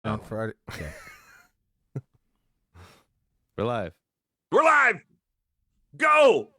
On Friday. Okay. We're live. We're live. Go.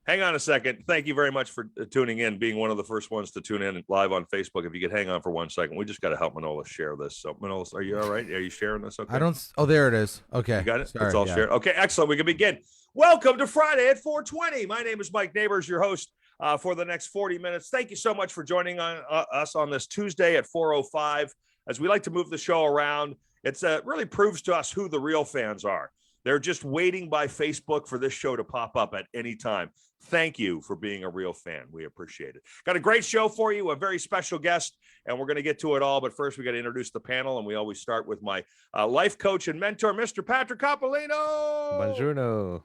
Hang on a second. Thank you very much for tuning in, being one of the first ones to tune in live on Facebook. If you could hang on for 1 second, we just got to help Manolis share this. So, Manolis, are you all right? Are you sharing this? Okay. I don't. Oh, there it is. Okay. You got it? Sorry, it's all shared. Okay, excellent. We can begin. Welcome to Friday at 420. My name is Mike Nabuurs, your host for the next 40 minutes. Thank you so much for joining us on this Tuesday at 4:05. As we like to move the show around, it really proves to us who the real fans are. They're just waiting by Facebook for this show to pop up at any time. Thank you for being a real fan. We appreciate it. Got a great show for you, a very special guest, and we're going to get to it all. But first, we got to introduce the panel, and we always start with my life coach and mentor, Mr. Patrick Coppolino. Buongiorno.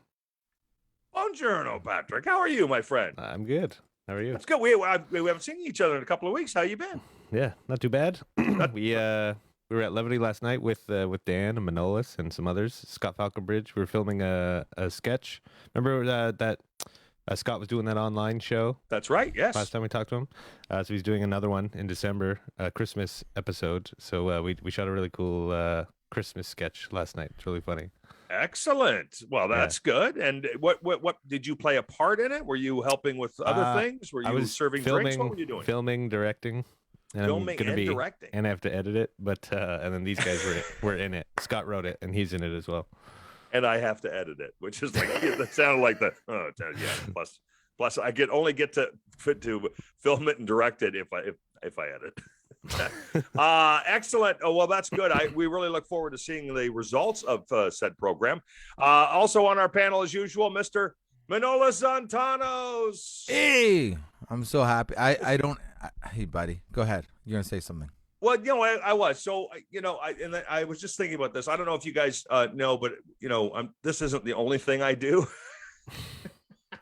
Buongiorno, Patrick. How are you, my friend? I'm good. How are you? That's good. We haven't seen each other in a couple of weeks. How you been? Yeah, not too bad. We were at Levity last night with Dan and Manolis and some others. Scott Falconbridge. We were filming a sketch. Remember that Scott was doing that online show? That's right. Yes. Last time we talked to him. So he's doing another one in December, a Christmas episode. So we shot a really cool Christmas sketch last night. It's really funny. Excellent. Well, that's good. And what did you play a part in it? Were you helping with other things? Were you serving drinks? What were you doing? Filming, directing. And filming and directing. And I have to edit it, but and then these guys were in it. Scott wrote it, and he's in it as well. And I have to edit it, which is like that sounded like the plus I only get to film it and direct it if I edit. Excellent. Oh, well, that's good. We really look forward to seeing the results of said program. Also on our panel, as usual, Mr. Manolis Zontanos. Hey, I'm so happy. Hey, buddy, go ahead. You're gonna say something. Well, I was. So, I was just thinking about this. I don't know if you guys know, but, this isn't the only thing I do.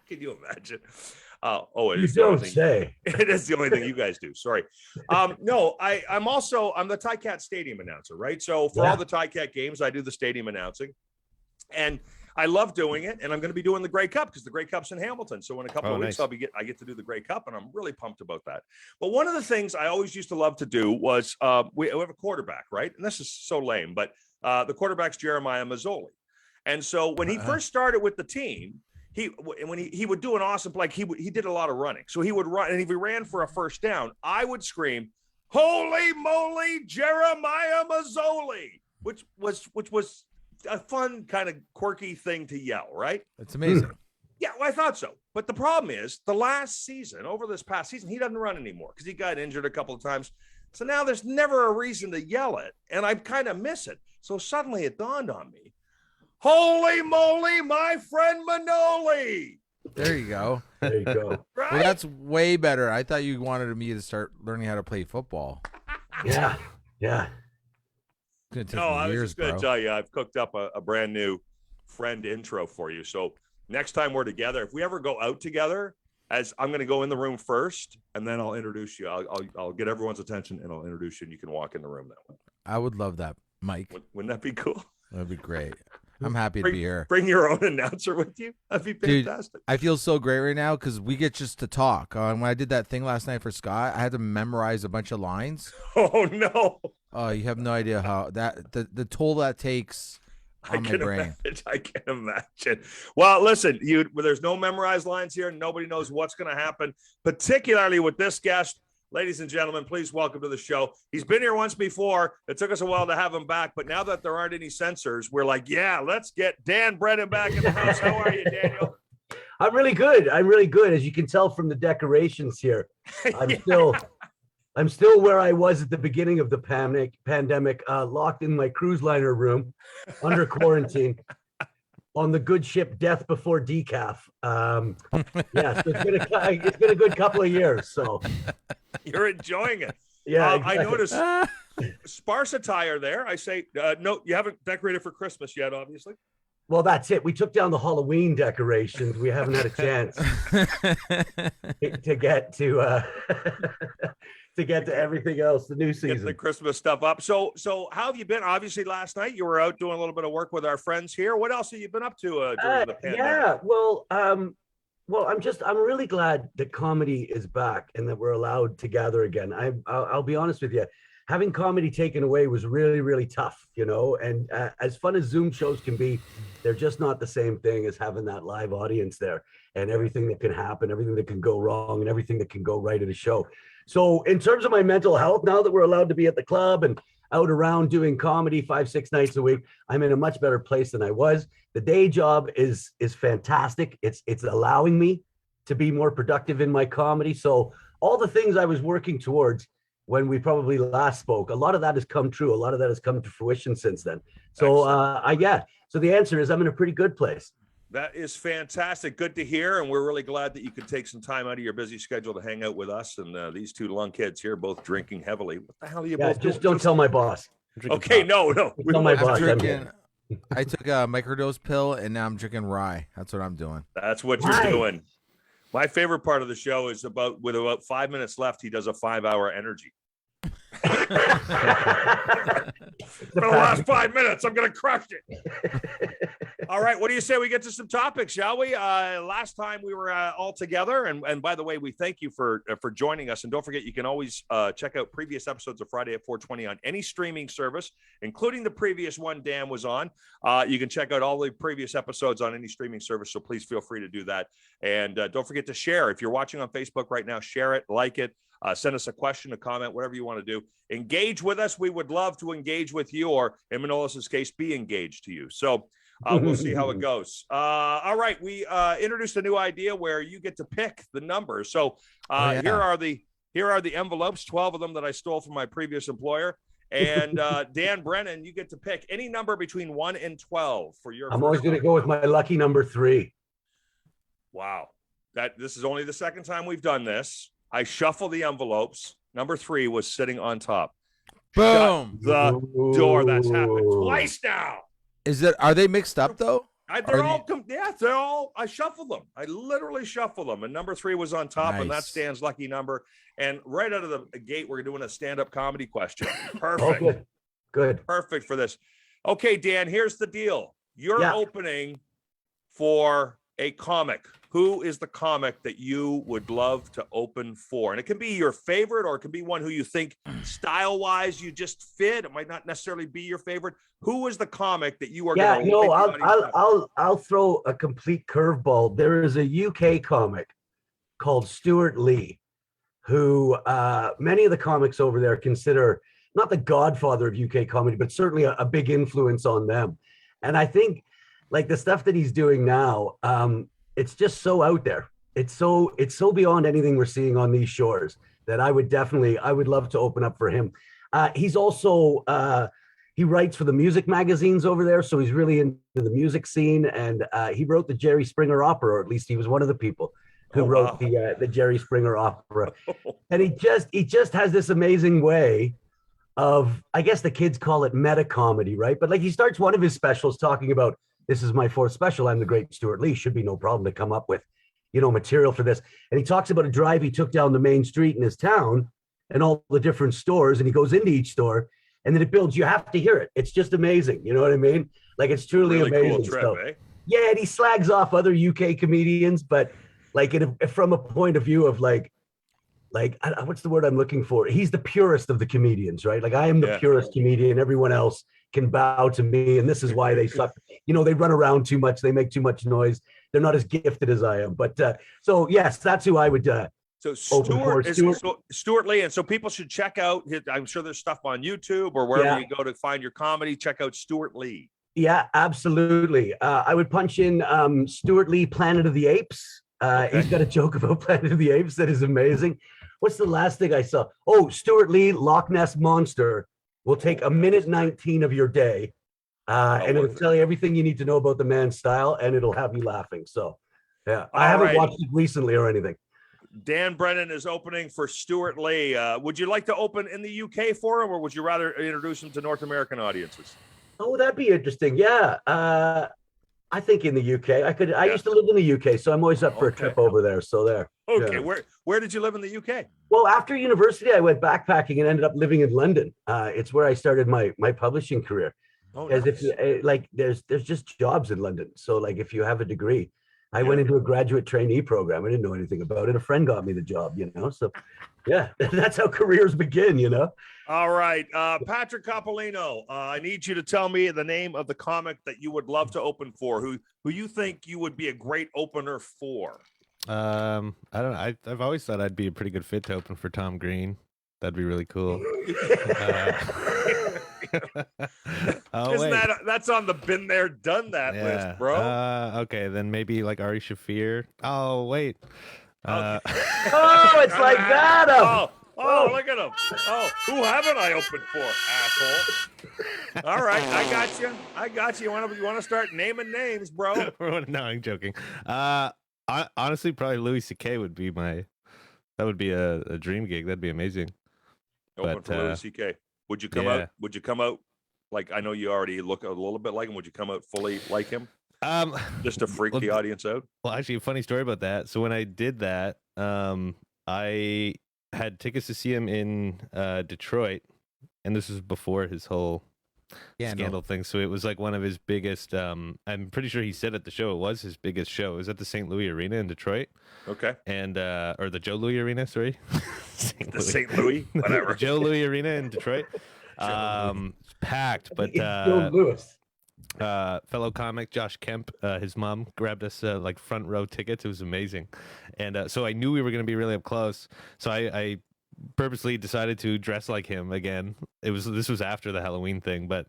Can you imagine? It is. You don't say. It is the only thing you guys do. Sorry. No, I'm the Ticat Stadium announcer, right? So for all the Ticat games, I do the stadium announcing. And I love doing it, and I'm going to be doing the Grey Cup because the Grey Cup's in Hamilton. So in a couple of weeks, nice. I get to do the Grey Cup, and I'm really pumped about that. But one of the things I always used to love to do was we have a quarterback, right? And this is so lame, but the quarterback's Jeremiah Mazzoli. And so when he first started with the team, he would do an awesome play. He did a lot of running, so he would run, and if he ran for a first down, I would scream, "Holy moly, Jeremiah Mazzoli!" which was a fun kind of quirky thing to yell, right? It's amazing. Yeah, well, I thought so. But the problem is over this past season, he doesn't run anymore because he got injured a couple of times. So now there's never a reason to yell it, and I kind of miss it. So suddenly it dawned on me, holy moly, my friend Manoli. There you go. There you go. Right? Well, that's way better. I thought you wanted me to start learning how to play football. Yeah. I was just going to tell you, I've cooked up a brand new friend intro for you. So next time we're together, if we ever go out together, as I'm going to go in the room first, and then I'll introduce you. I'll get everyone's attention, and I'll introduce you, and you can walk in the room that way. I would love that, Mike. Wouldn't that be cool? That'd be great. I'm happy to be here. Bring your own announcer with you. That'd be fantastic. Dude, I feel so great right now because we get just to talk. When I did that thing last night for Scott, I had to memorize a bunch of lines. Oh, no. Oh, you have no idea how the toll that takes on my brain. I can imagine. Well, listen, there's no memorized lines here. Nobody knows what's going to happen, particularly with this guest. Ladies and gentlemen, please welcome to the show. He's been here once before. It took us a while to have him back, but now that there aren't any censors, we're like, yeah, let's get Dan Brennan back in the house. How are you, Daniel? I'm really good. As you can tell from the decorations here. I'm still where I was at the beginning of the pandemic, locked in my cruise liner room under quarantine on the good ship Death Before Decaf. So it's been a good couple of years. So you're enjoying it. Yeah, exactly. I noticed sparse attire there. I say, no, you haven't decorated for Christmas yet, obviously. Well, that's it. We took down the Halloween decorations. We haven't had a chance to get to everything else, the new season. Get the Christmas stuff up. So how have you been? Obviously, last night you were out doing a little bit of work with our friends here. What else have you been up to during the pandemic? Yeah, well, I'm really glad that comedy is back and that we're allowed to gather again. I'll be honest with you. having comedy taken away was really, really tough, you know. And as fun as Zoom shows can be, they're just not the same thing as having that live audience there and everything that can happen, everything that can go wrong, and everything that can go right at a show. So in terms of my mental health, now that we're allowed to be at the club and out around doing comedy 5-6 nights a week, I'm in a much better place than I was. The day job is fantastic. It's allowing me to be more productive in my comedy. So all the things I was working towards when we probably last spoke, a lot of that has come true. A lot of that has come to fruition since then. So so the answer is I'm in a pretty good place. That is fantastic. Good to hear. And we're really glad that you could take some time out of your busy schedule to hang out with us. And these two lung kids here, both drinking heavily. What the hell are you both just doing? don't tell my boss. Okay, no. Tell my boss. I took a microdose pill and now I'm drinking rye. That's what I'm doing. That's what you're doing. My favorite part of the show is with about 5 minutes left, he does a 5-hour energy. For the last 5 minutes, I'm going to crush it. All right. What do you say we get to some topics, shall we? Last time we were all together. And by the way, we thank you for joining us. And don't forget, you can always check out previous episodes of Friday at 420 on any streaming service, including the previous one Dan was on. You can check out all the previous episodes on any streaming service. So please feel free to do that. And don't forget to share. If you're watching on Facebook right now, share it, like it. Send us a question, a comment, whatever you want to do. Engage with us. We would love to engage with you, or in Manolis's case, be engaged to you. So we'll see how it goes. All right. We introduced a new idea where you get to pick the numbers. So here are the envelopes, 12 of them that I stole from my previous employer. And Dan Brennan, you get to pick any number between 1 and 12 for your. I'm always going to go with my lucky number 3. Wow. This is only the second time we've done this. I shuffle the envelopes. Number 3 was sitting on top. Boom. Shut the door. That's happened twice now. Are they mixed up though? They're all. I shuffled them. I literally shuffled them, and number 3 was on top, and that's Dan's lucky number. And right out of the gate, we're doing a stand-up comedy question. Perfect. Oh, good. Perfect for this. Okay, Dan. Here's the deal. You're opening for a comic. Who is the comic that you would love to open for? And it can be your favorite, or it can be one who you think style-wise you just fit. It might not necessarily be your favorite. Who is the comic that you are going to? I'll throw a complete curveball. There is a UK comic called Stuart Lee, who many of the comics over there consider not the godfather of UK comedy, but certainly a big influence on them. And I think like the stuff that he's doing now, it's just so out there. It's so beyond anything we're seeing on these shores that I would love to open up for him. He's also, he writes for the music magazines over there. So he's really into the music scene, and he wrote the Jerry Springer opera, or at least he was one of the people who wrote the Jerry Springer opera. And he just has this amazing way of, I guess the kids call it meta comedy, right? But like he starts one of his specials talking about, this is my 4th special. I'm the great Stuart Lee. Should be no problem to come up with, material for this. And he talks about a drive he took down the main street in his town and all the different stores. And he goes into each store, and then it builds. You have to hear it. It's just amazing. You know what I mean? Like it's truly really amazing. Cool trip, stuff. Yeah, and he slags off other UK comedians, but like from a point of view of like what's the word I'm looking for? He's the purest of the comedians, right? Like I am the purest comedian. Everyone else can bow to me, and this is why they suck. They run around too much. They make too much noise. They're not as gifted as I am. But so yes, that's who I would. So Stuart Lee, and so people should check out. I'm sure there's stuff on YouTube or wherever you go to find your comedy. Check out Stuart Lee. Yeah, absolutely. I would punch in Stuart Lee, Planet of the Apes. He's got a joke about Planet of the Apes that is amazing. What's the last thing I saw? Oh, Stuart Lee, Loch Ness Monster will take 1:19 of your day, and it'll tell you everything you need to know about the man's style, and it'll have you laughing. So, yeah, I haven't watched it recently or anything. Dan Brennan is opening for Stuart Lee. Would you like to open in the UK for him, or would you rather introduce him to North American audiences? Oh, that'd be interesting. Yeah. I think in the UK, I used to live in the UK, so I'm always up for a trip over there. So there. Okay. Yeah. Where did you live in the UK? Well, after university, I went backpacking and ended up living in London. It's where I started my publishing career. As if there's just jobs in London. So like if you have a degree, I went into a graduate trainee program. I didn't know anything about it. A friend got me the job, So, yeah, that's how careers begin, All right. Patrick Coppolino, I need you to tell me the name of the comic that you would love to open for, who you think you would be a great opener for. I don't know. I've always thought I'd be a pretty good fit to open for Tom Green. That'd be really cool. That's on the been there, done that list, bro. Okay, then maybe like Ari Shafir. Oh, wait. Okay. It's like that. Oh, look at him. Oh, who haven't I opened for, asshole? All right, I got you. You want to start naming names, bro? No, I'm joking. Honestly, probably Louis C.K. would be a dream gig. That'd be amazing. Open for Louis C.K. Would you come out? Would you come out like, I know you already look a little bit like him. Would you come out fully like him? Just to freak the audience out? Well, actually, a funny story about that. So when I did that, I had tickets to see him in Detroit, and this was before his whole scandal thing. So it was like one of his biggest. I'm pretty sure he said at the show it was his biggest show. It was at the St. Louis Arena in Detroit. Okay. And or the Joe Louis Arena, sorry. St. Louis, whatever. The Joe Louis Arena in Detroit. It's packed, but Joe Louis. Fellow comic Josh Kemp, his mom grabbed us like front row tickets. It was amazing, and so I knew we were going to be really up close. So I purposely decided to dress like him again. This was after the Halloween thing, but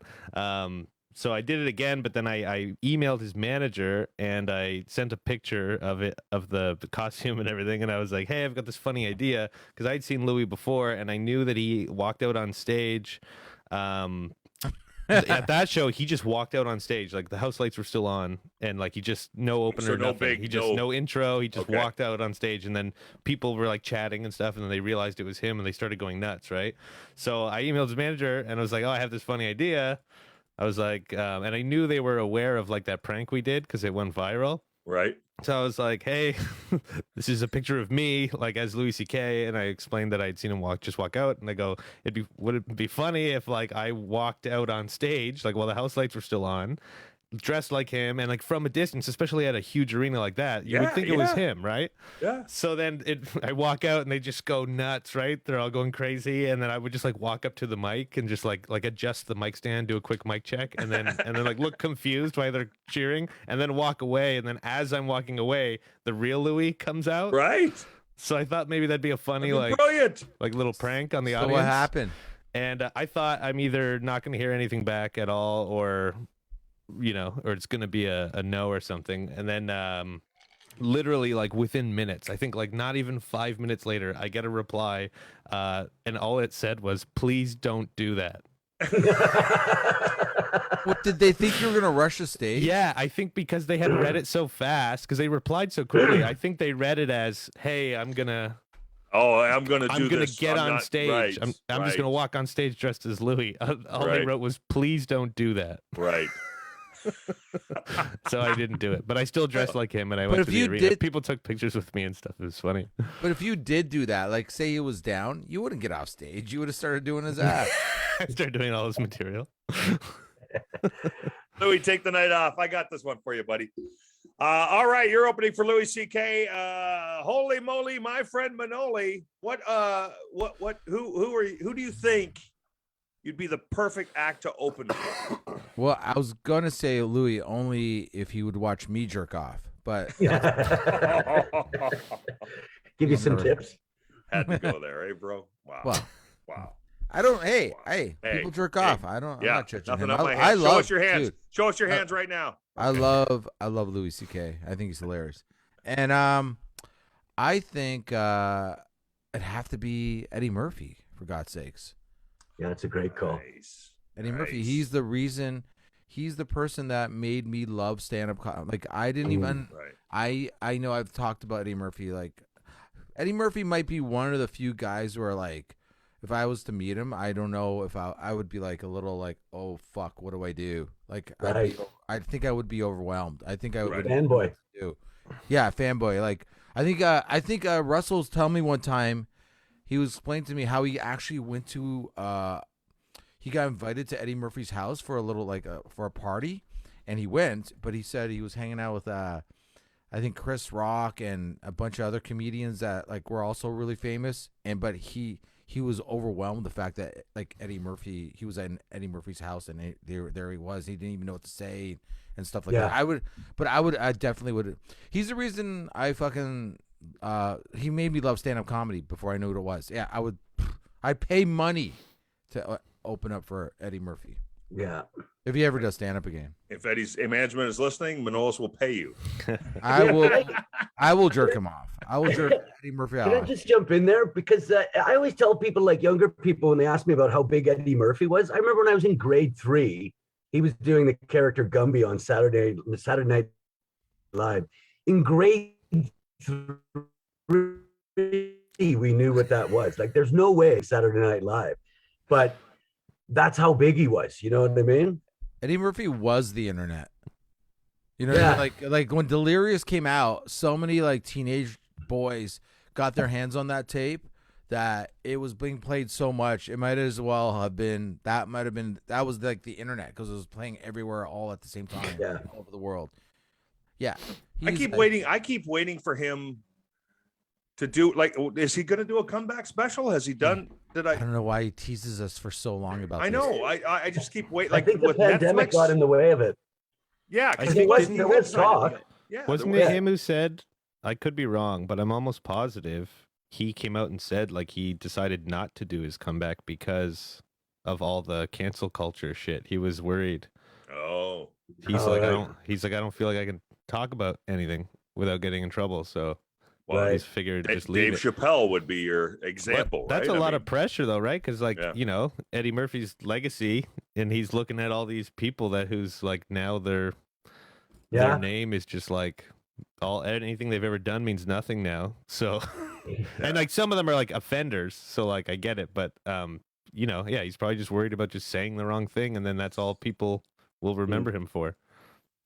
so I did it again. But then I emailed his manager and I sent a picture of the costume and everything, and I was like, "Hey, I've got this funny idea," because I'd seen Louis before, and I knew that he walked out on stage. At that show, he just walked out on stage, like the house lights were still on, and like he just no opener, no intro. He just walked out on stage, and then people were like chatting and stuff, and then they realized it was him, and they started going nuts, right? So I emailed his manager, and I was like, "Oh, I have this funny idea." I was like, and I knew they were aware of like that prank we did because it went viral, right? So I was like, "Hey, this is a picture of me, like as Louis C.K." And I explained that I'd seen him walk out, and I go, "Would it be funny if like I walked out on stage, like while the house lights were still on, dressed like him, and like from a distance, especially at a huge arena like that, you would think it was him, right?" Yeah. So then I walk out, and they just go nuts, right? They're all going crazy, and then I would just like walk up to the mic and just like adjust the mic stand, do a quick mic check, and then like look confused while they're cheering, and then walk away. And then as I'm walking away, the real Louis comes out. Right. So I thought maybe that'd be a funny brilliant little prank on the audience. What happened? And I thought I'm either not going to hear anything back at all, or or it's going to be a no or something. And then literally like within minutes, I think like not even 5 minutes later, I get a reply, and all it said was, "Please don't do that." What, did they think you were gonna rush the stage? Yeah, I think because they had read it so fast, because they replied so quickly, I think they read it as, "Hey, I'm gonna get on stage. Right, I'm just gonna walk on stage dressed as Louis." All they wrote was, "Please don't do that." Right. So I didn't do it, but I still dressed like him, and I went to the arena. People took pictures with me and stuff. It was funny. But if you did do that, like say he was down, you wouldn't get off stage. You would have started doing his act. I started doing all his material. Louis, take the night off. I got this one for you, buddy. All right, you're opening for Louis C.K. Holy moly, my friend Manoli. Who do you think you'd be the perfect act to open for? Well, I was gonna say Louis only if he would watch me jerk off, but give you some tips. Had to go there, eh, bro? Wow. Well, wow. I don't. Hey, people jerk off. I don't. Yeah, I'm not judging him. up my I hands. love. Show us your hands. Dude, Show us your hands right now. I love Louis C.K. I think he's hilarious, and I think it'd have to be Eddie Murphy, for God's sakes. Yeah, that's a great call. Nice. Eddie Murphy. He's the reason. He's the person that made me love stand-up comedy. Like I didn't even. Right. I know I've talked about Eddie Murphy. Like Eddie Murphy might be one of the few guys where like, if I was to meet him, I don't know if I would be like a little like, oh fuck, what do I do? Like I think I would be overwhelmed. I think I would fanboy. Yeah, fanboy. Like I think Russell was telling me one time, he was explaining to me how he actually went to he got invited to Eddie Murphy's house for a little for a party, and he went, but he said he was hanging out with I think Chris Rock and a bunch of other comedians that like were also really famous, but he was overwhelmed with the fact that like Eddie Murphy, he was at Eddie Murphy's house and there he was. He didn't even know what to say and stuff like that. I definitely would. He's the reason I fucking he made me love stand up comedy before I knew what it was. Yeah, I'd pay money to open up for Eddie Murphy. Yeah. If he ever does stand up again. If Eddie's management is listening, Manolis will pay you. I will jerk him off. I will jerk Eddie Murphy off. Can I just jump in there? Because I always tell people, like younger people, when they ask me about how big Eddie Murphy was, I remember when I was in grade 3, he was doing the character Gumby on Saturday Night Live. In grade 3, we knew what that was. Like, there's no way Saturday Night Live. But that's how big he was. You know what I mean? Eddie Murphy was the internet. You know, what I mean? Like when Delirious came out, so many like teenage boys got their hands on that tape that it was being played so much. It might as well have been that was like the internet because it was playing everywhere all at the same time all over the world. Yeah, I keep waiting for him to do, like, is he going to do a comeback special? Has he done? I don't know why he teases us for so long about. I know. I just keep waiting. Like, I think the pandemic Netflix got in the way of it. Yeah, because there was talk. Yeah, wasn't it him who said? I could be wrong, but I'm almost positive he came out and said like he decided not to do his comeback because of all the cancel culture shit. He was worried. Oh, he's like, I don't feel like I can talk about anything without getting in trouble. So. Well, he's figured just leave Dave Chappelle would be your example, right? That's a lot of pressure, though, right? Because, like, you know, Eddie Murphy's legacy, and he's looking at all these people who's like now their name is just like anything they've ever done means nothing now. So, and like some of them are like offenders, so like I get it, but you know, he's probably just worried about just saying the wrong thing, and then that's all people will remember him for.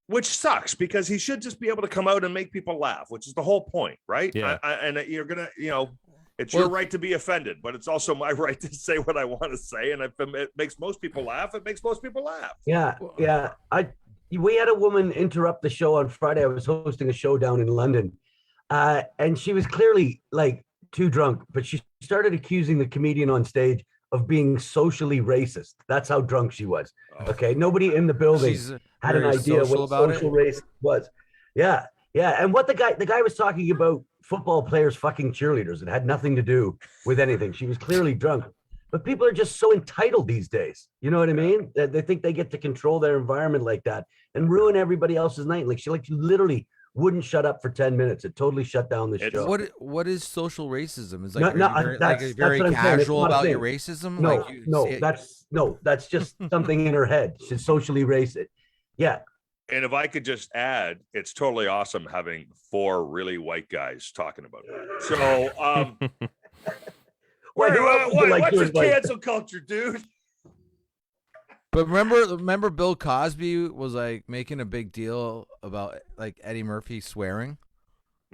Which sucks because he should just be able to come out and make people laugh, which is the whole point, right? Yeah. And you're gonna, you know, it's your right to be offended, but it's also my right to say what I want to say. And if it makes most people laugh, it makes most people laugh. Yeah, yeah. We had a woman interrupt the show on Friday. I was hosting a show down in London, and she was clearly like too drunk, but she started accusing the comedian on stage of being socially racist. That's how drunk she was. Okay, nobody in the building had an idea what social race was. Yeah, yeah. And what the guy was talking about football players fucking cheerleaders. It had nothing to do with anything. She was clearly drunk. But people are just so entitled these days. You know what I mean? They think they get to control their environment like that and ruin everybody else's night. Like she literally wouldn't shut up for 10 minutes. It totally shut down the show. What is social racism? Is like very casual about your racism? That's just something in her head. She's socially racist. Yeah. And if I could just add, it's totally awesome having 4 really white guys talking about that. So what's this cancel culture, dude? But remember Bill Cosby was like making a big deal about like Eddie Murphy swearing.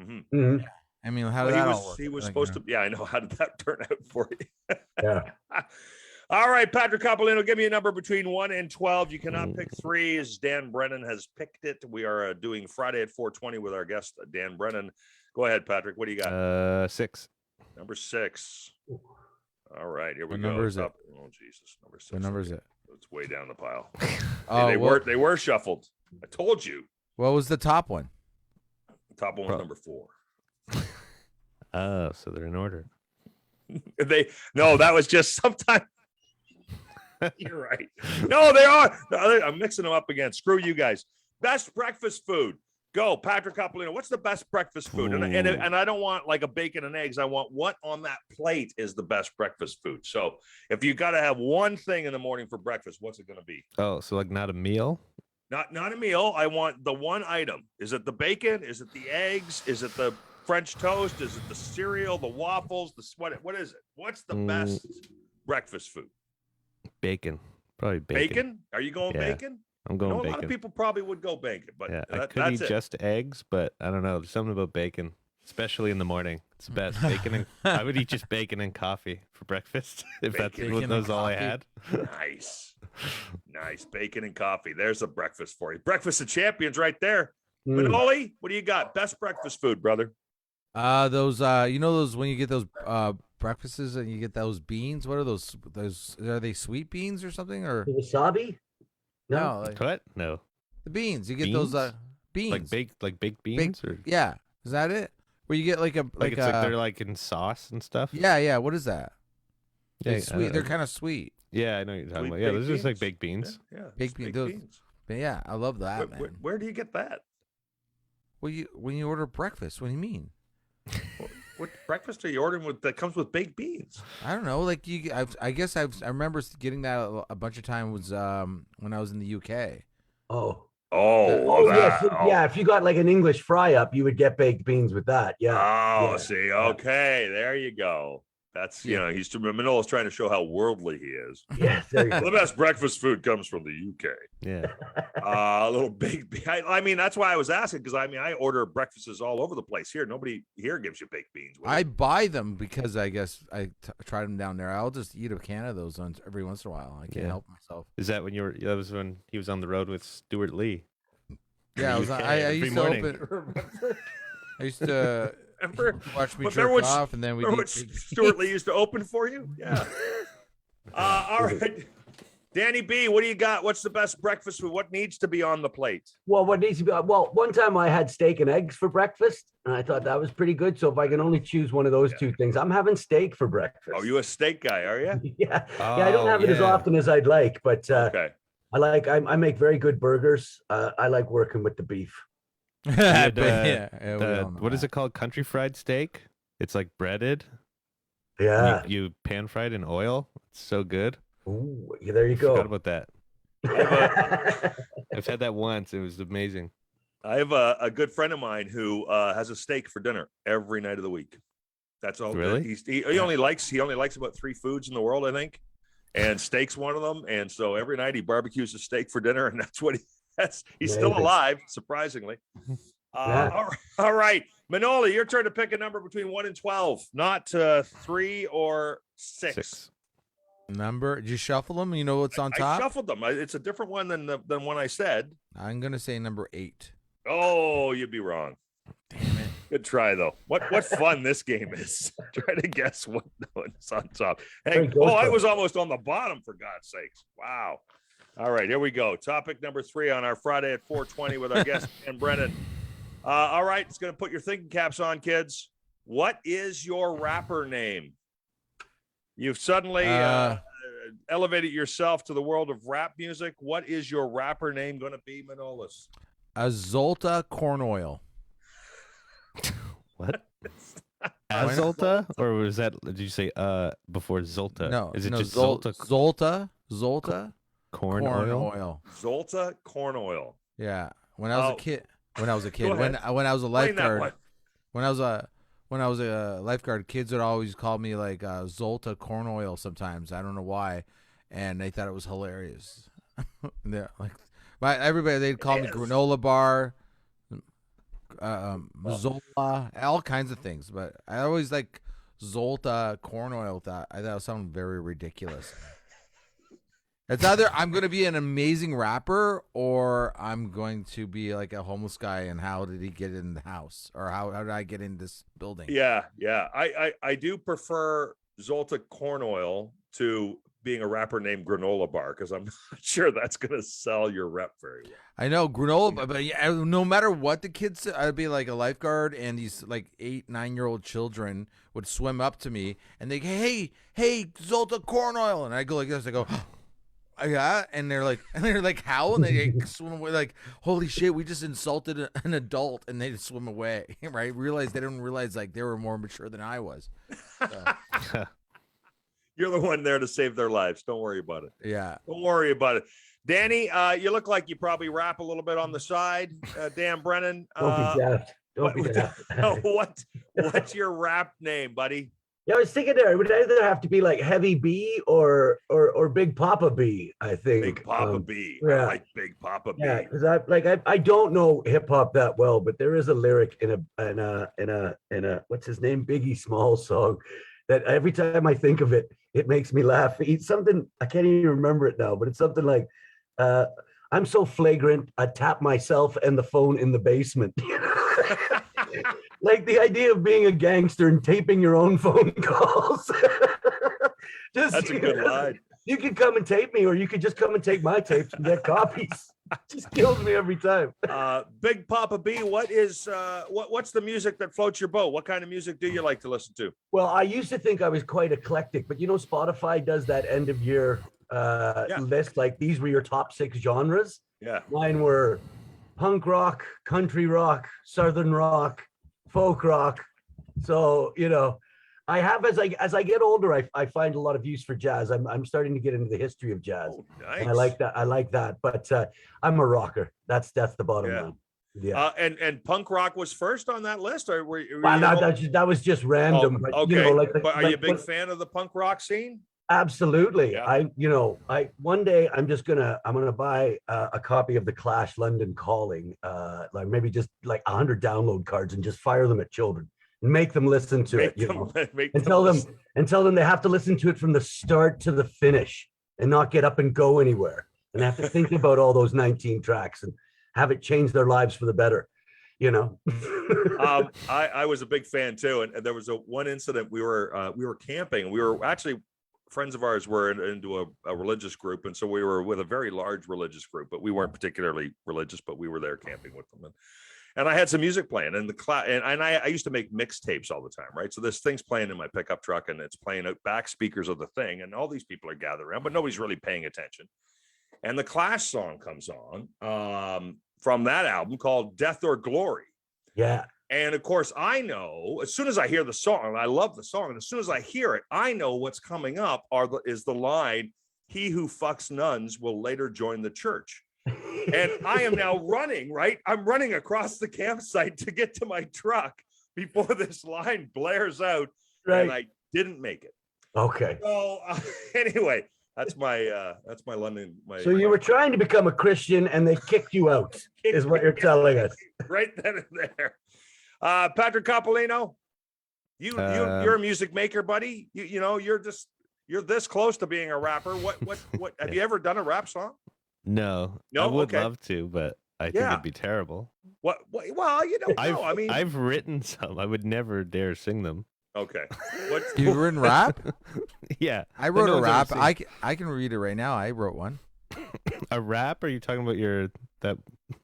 Mm-hmm. Mm-hmm. I mean, how did that all work? He was supposed to. Yeah, I know. How did that turn out for you? Yeah. All right, Patrick Coppolino, give me a number between 1 and 12. You cannot pick 3, as Dan Brennan has picked it. We are doing Friday at 4:20 with our guest Dan Brennan. Go ahead, Patrick. What do you got? 6. Number 6. All right, here we What go. number is it? Oh Jesus, number 6. What number is it? It's way down the pile. They were shuffled. I told you. What was the top one? The top one was number 4. Oh, so they're in order. That was just sometime. You're right. No, they are. I'm mixing them up again. Screw you guys. Best breakfast food. Go, Patrick Coppolino. What's the best breakfast food? And I don't want like a bacon and eggs. I want what on that plate is the best breakfast food. So if you got to have one thing in the morning for breakfast, what's it going to be? Oh, so like not a meal? Not a meal. I want the one item. Is it the bacon? Is it the eggs? Is it the French toast? Is it the cereal? The waffles? What is it? What's the best breakfast food? Bacon. Probably bacon. Bacon? Are you going bacon? I'm going bacon. A lot of people probably would go bacon, but I could eat just eggs, but I don't know. There's something about bacon, especially in the morning. It's the best. Bacon and I would eat just bacon and coffee for breakfast if that was all I had. Nice. Bacon and coffee. There's a breakfast for you. Breakfast of champions right there. Manoli, what do you got? Best breakfast food, brother. Those those when you get those breakfasts and you get those beans. What are those? Are they sweet beans or something or Wasabi? No. like What? No. the beans? You get Beans? those beans Like baked beans, or Yeah, is that it? Where you get like it's like they're like in sauce and stuff. yeah. What is that? Yeah, It's sweet. They're kind of sweet. Yeah, I know what you're talking Sweet about. Yeah, baked those are just like beans? baked beans. Yeah, Baked it's beans. But yeah, I love that, man. Where do you get that? When you order breakfast, what do you mean? What breakfast are you ordering that comes with baked beans? I don't know. Like I guess I remember getting that a bunch of times when I was in the UK. Yes, yeah. If you got like an English fry up, you would get baked beans with that. Yeah. See, okay, there you go. That's Manola's trying to show how worldly he is. Yes, there you go. The best breakfast food comes from the UK. Yeah. A little baked bean. I mean, that's why I was asking, because I order breakfasts all over the place here. Nobody here gives you baked beans. I buy them because I guess I tried them down there. I'll just eat a can of those every once in a while. I can't help myself. Is that when that was when he was on the road with Stuart Lee? Yeah, I used to open. I used to watch me jerk off, and then we. Remember what Stuart Lee used to open for you? Yeah. All right, Danny B, what do you got? What's the best breakfast food? What needs to be on the plate? Well, what needs to be one time I had steak and eggs for breakfast, and I thought that was pretty good. So if I can only choose one of those two things, I'm having steak for breakfast. Oh, you a steak guy, are you? Yeah. I don't have it as often as I'd like, but okay. I make very good burgers. I like working with the beef. What is it called? Country fried steak. It's like breaded. Yeah. You pan fried in oil. It's so good. Ooh, there you go. Forgot about that. I've had that once. It was amazing. I have a good friend of mine who has a steak for dinner every night of the week. That's all. Really? He only likes about 3 foods in the world, I think, and steak's one of them. And so every night he barbecues a steak for dinner, and that's what he's still alive, surprisingly. All right, Manoli, your turn to pick a number between 1 and 12, not 3 or 6. Number? Did you shuffle them? You know what's on top? I shuffled them. It's a different one than one I said. I'm gonna say number 8. Oh, you'd be wrong. Damn it. Good try though. What fun this game is. Try to guess what's on top. Hey, I was almost on the bottom, for God's sakes. Wow. All right, here we go. Topic number 3 on our Friday at 4:20 with our guest Dan Brennan. All right, it's going to put your thinking caps on, kids. What is your rapper name? You've suddenly elevated yourself to the world of rap music. What is your rapper name going to be, Manolis? Zolta Corn Oil. What? Zolta? Or was that, did you say before Zolta? No. Is it just Zolta? Zolta? Corn oil? Zolta corn oil. Yeah. When I was a kid. When I was a lifeguard. When I was a lifeguard, kids would always call me like Zolta Corn Oil sometimes. I don't know why. And they thought it was hilarious. Everybody, they'd call me granola bar, Zola, all kinds of things. But I always like Zolta Corn Oil. I thought it sounded very ridiculous. It's either I'm going to be an amazing rapper or I'm going to be like a homeless guy. And how did he get in the house, or how did I get in this building? Yeah. I do prefer Zolta Corn Oil to being a rapper named Granola Bar, because I'm not sure that's going to sell your rep very well. I know Granola, but yeah, no matter what the kids said, I'd be like a lifeguard, and these like 8-9-year-old children would swim up to me and they go, hey, Zolta Corn Oil, and I go like this. I go. Yeah, and they're like, how? And they swim away like, holy shit, we just insulted an adult, and they just swim away, right? They didn't realize like they were more mature than I was. So. You're the one there to save their lives. Don't worry about it. Yeah. Don't worry about it. Danny, you look like you probably rap a little bit on the side. Dan Brennan. Don't be daft. What's your rap name, buddy? Yeah, I was thinking there, it would either have to be like Heavy B or Big Papa B, I think. Big Papa B. Yeah. I like Big Papa B. Yeah, because I don't know hip hop that well, but there is a lyric in a what's his name, Biggie Smalls song, that every time I think of it, it makes me laugh. It's something, I can't even remember it now, but it's something like I'm so flagrant. I tap myself and the phone in the basement. Like the idea of being a gangster and taping your own phone calls. That's a good line. You could come and tape me, or you could just come and take my tapes and get copies. Just kills me every time. Big Papa B, what's the music that floats your boat? What kind of music do you like to listen to? Well, I used to think I was quite eclectic, but Spotify does that end of year list. Like these were your top 6 genres. Yeah. Mine were punk rock, country rock, southern rock, folk rock. So, I have as I get older, I find a lot of use for jazz. I'm starting to get into the history of jazz. Oh, nice. And I like that. But I'm a rocker. That's the bottom line. Yeah. And punk rock was first on that list, or were that was just random. Oh, okay. But are you a big fan of the punk rock scene? Absolutely. Yeah. I one day I'm gonna buy a copy of the Clash London Calling, like maybe just like 100 download cards and just fire them at children. Make them listen to it, and tell them they have to listen to it from the start to the finish and not get up and go anywhere. And have to think about all those 19 tracks and have it change their lives for the better. I was a big fan too, and there was one incident. We were camping. We were actually friends of ours were into a religious group, and so we were with a very large religious group, but we weren't particularly religious. But we were there camping with them. And I had some music playing in the class, and I used to make mixtapes all the time, right? So this thing's playing in my pickup truck, and it's playing out back speakers of the thing, and all these people are gathered around, but nobody's really paying attention. And the Clash song comes on from that album called "Death or Glory." Yeah. And of course, I know as soon as I hear the song, and I love the song, and as soon as I hear it, I know what's coming up is the line, "He who fucks nuns will later join the church." And I am now running, right? I'm running across the campsite to get to my truck before this line blares out, right. And I didn't make it. Okay. So anyway, that's my London. So you were trying to become a Christian and they kicked you out, is what you're telling us. Right then and there. Patrick Coppolino, you're a music maker, buddy. You're this close to being a rapper. What have you ever done a rap song? No, I would love to, but I think it'd be terrible. Well, you don't know. I mean, I've written some. I would never dare sing them. Okay. You've written rap? Yeah. I wrote a rap. I can read it right now. I wrote one. A rap? Are you talking about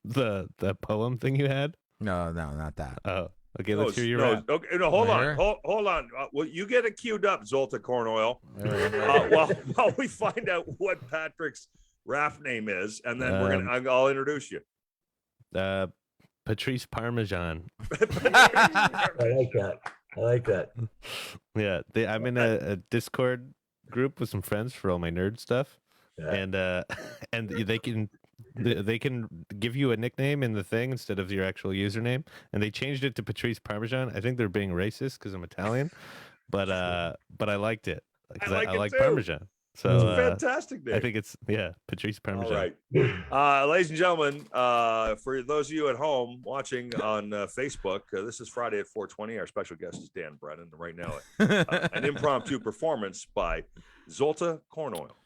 the poem thing you had? No, not that. Oh, okay. Let's hear your rap. Okay, no, hold on. Well, you get it queued up, Zolta Corn Oil. While we find out what Patrick's rap name is, and then I'll introduce you. Patrice Parmesan. I like that. Yeah, I'm in a Discord group with some friends for all my nerd stuff, and they can give you a nickname in the thing instead of your actual username, and they changed it to Patrice Parmesan. I think they're being racist because I'm Italian, but I liked it because I like Parmesan. So it's a fantastic name. I think it's Patrice Parmesan. All right. Ladies and gentlemen, for those of you at home watching on Facebook, this is Friday at 4:20. Our special guest is Dan Brennan. Right now, an impromptu performance by Zolta Corn Oil.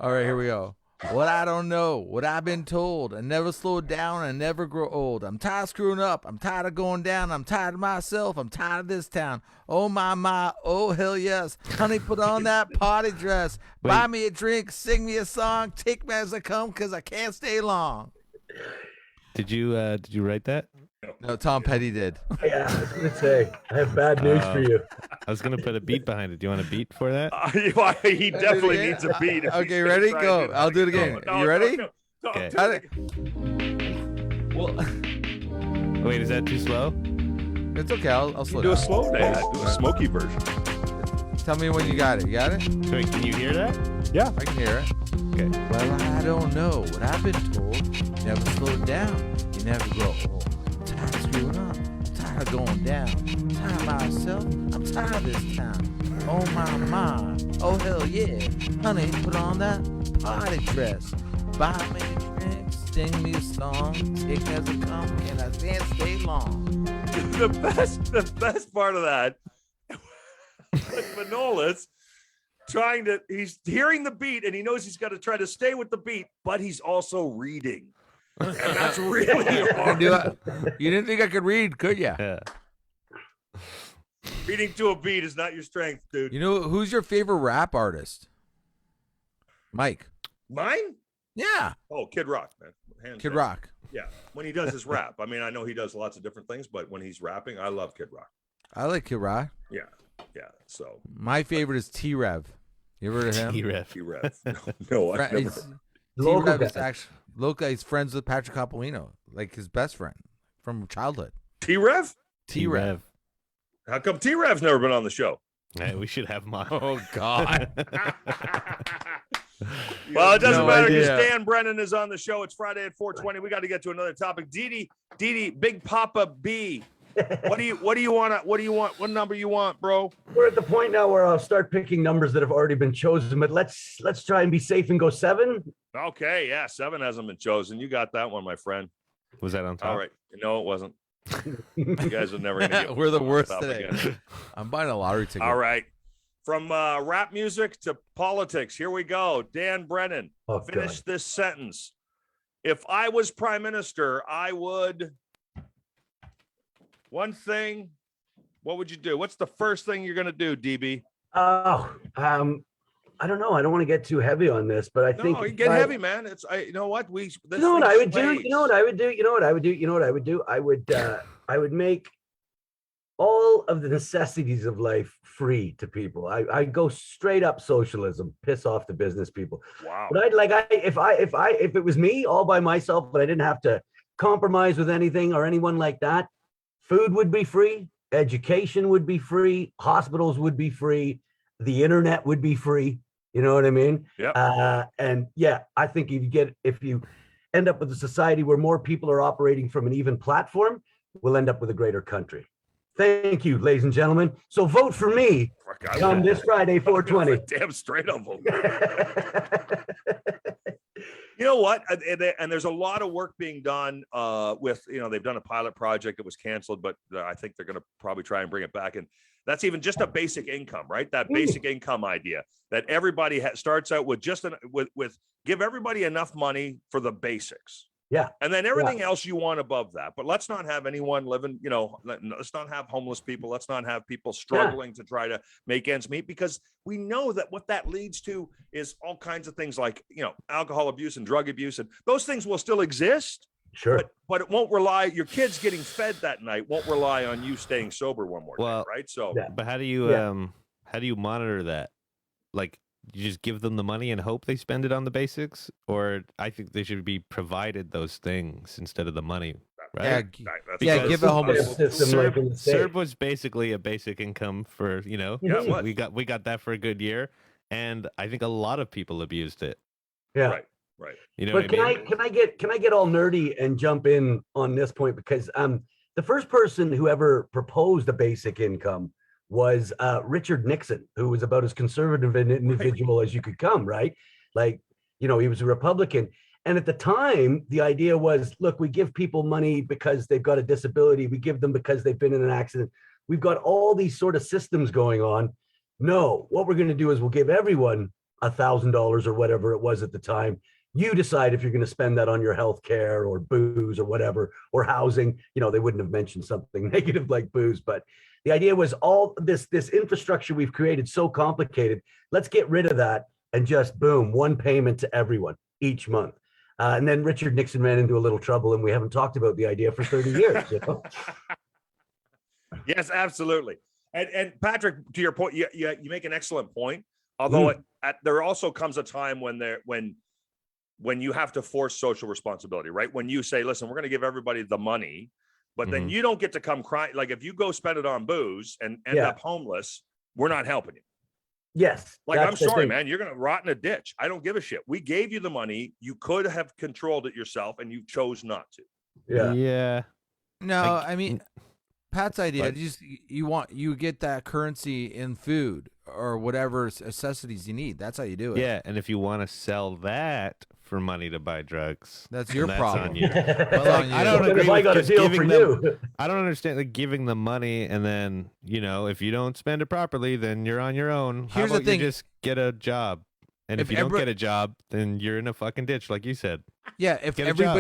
All right, here we go. What I don't know, what I've been told. I never slow down and never grow old. I'm tired of screwing up. I'm tired of going down. I'm tired of myself. I'm tired of this town. Oh, my. Oh, hell yes. Honey, put on that party dress. Wait. Buy me a drink. Sing me a song. Take me as I come because I can't stay long. Did you write that? No, Tom Petty did. Yeah, I was going to say, I have bad news for you. I was going to put a beat behind it. Do you want a beat for that? He definitely needs a beat. Okay, ready? Go. I'll do it again. You ready? No. Okay. Well, wait, is that too slow? it's okay. I'll slow Do down. a slow day. Do a smoky version. Tell me when you got it. You got it? Wait, can you hear that? Yeah. I can hear it. Okay. Well, I don't know what I've been told. You never slow down. You never grow old. I'm tired of screwing up. I'm tired of going down. I'm tired of myself. I'm tired of this town. Oh, my. Oh, hell yeah. Honey, put on that party dress. Buy me a drink. Sing me a song. Take me as I come. And I can't stay long. The best part of that with Manolis he's hearing the beat and he knows he's got to try to stay with the beat, but he's also reading. And that's really hard. You didn't think I could read, could you? Yeah. Reading to a beat is not your strength, dude. You know, who's your favorite rap artist? Mike. Mine? Yeah. Oh, Kid Rock, man. Hands Kid down. Rock. Yeah. When he does his rap. I mean, I know he does lots of different things, but when he's rapping, I love Kid Rock. I like Kid Rock. Yeah. Yeah. So My favorite is T-Rev. You ever heard of him? T-Rev. T-Rev. No, I've never. Local T-Rev guy. is actually local. He's friends with Patrick Coppolino, like his best friend from childhood. T-Rev? T-Rev. How come T-Rev's never been on the show? Hey, we should have him on. Oh God. Well, it doesn't No matter because idea. Dan Brennan is on the show. It's Friday at 4:20. We got to get to another topic. Dee, Big Papa B. What do you want? What do you want? What number you want, bro? We're at the point now where I'll start picking numbers that have already been chosen, but let's try and be safe and go 7. Okay, yeah, 7 hasn't been chosen. You got that one, my friend. Was that on top? All right. No, it wasn't. You guys are never going to get We're the worst up today. again. I'm buying a lottery ticket. All right. From rap music to politics, here we go. Dan Brennan, Oh, finish God. this sentence. If I was prime minister, I would. One thing. What would you do? What's the first thing you're going to do, DB? Oh, I don't know. I don't want to get too heavy on this, but I think No, you if get I- heavy, man. You know what? You know what I would do? You know what I would do? You know what I would do? You know what I would do? I would make all of the necessities of life free to people. I'd go straight up socialism, piss off the business people. Wow. But if it was me all by myself, but I didn't have to compromise with anything or anyone like that, food would be free, education would be free, hospitals would be free, the internet would be free. You know what I mean? Yeah. And yeah, I think if you end up with a society where more people are operating from an even platform, we'll end up with a greater country. Thank you, ladies and gentlemen. So vote for me come this Friday, 420. Damn straight up. You know what? And there's a lot of work being done with, they've done a pilot project that was canceled, but I think they're going to probably try and bring it back. And that's even just a basic income, right? That basic income idea that everybody starts out with with give everybody enough money for the basics. Yeah. And then everything else you want above that. But let's not have anyone living, let's not have homeless people. Let's not have people struggling to try to make ends meet, because we know that what that leads to is all kinds of things like, alcohol abuse and drug abuse. And those things will still exist. Sure. But it won't rely, your kids getting fed that night won't rely on you staying sober one more night, right? So, but how do you monitor that? Like, you just give them the money and hope they spend it on the basics? Or I think they should be provided those things instead of the money, right? Give a homeless CERB was basically a basic income for, Yeah, we got that for a good year, and I think a lot of people abused it. Yeah. Right. You know But what I mean? can I get all nerdy and jump in on this point? Because the first person who ever proposed a basic income was Richard Nixon, who was about as conservative an individual as you could come, right? Like, he was a Republican. And at the time, the idea was, look, we give people money because they've got a disability. We give them because they've been in an accident. We've got all these sort of systems going on. No, what we're going to do is we'll give everyone $1,000 or whatever it was at the time. You decide if you're going to spend that on your health care or booze or whatever, or housing. They wouldn't have mentioned something negative like booze, but the idea was all this infrastructure we've created so complicated. Let's get rid of that and just boom, one payment to everyone each month. And then Richard Nixon ran into a little trouble, and we haven't talked about the idea for 30 years. Yes, absolutely. And Patrick, to your point, you make an excellent point. Although there also comes a time when you have to force social responsibility, right? When you say, listen, we're going to give everybody the money, but then you don't get to come crying. Like, if you go spend it on booze and end up homeless, we're not helping you. Yes. Like, I'm sorry, man, you're going to rot in a ditch. I don't give a shit. We gave you the money. You could have controlled it yourself, and you chose not to. Yeah. Yeah. No, I mean, Pat's idea. But- You get that currency in food or whatever necessities you need. That's how you do it. Yeah, and if you want to sell that for money to buy drugs, That's your then problem. on you. But like, I don't What agree if I with got a just deal giving for them. you? I don't understand like giving them money and then if you don't spend it properly, then you're on your own. How Here's the about you thing. just get a job? And if you don't get a job, then you're in a fucking ditch, like you said. Yeah, if Get a job.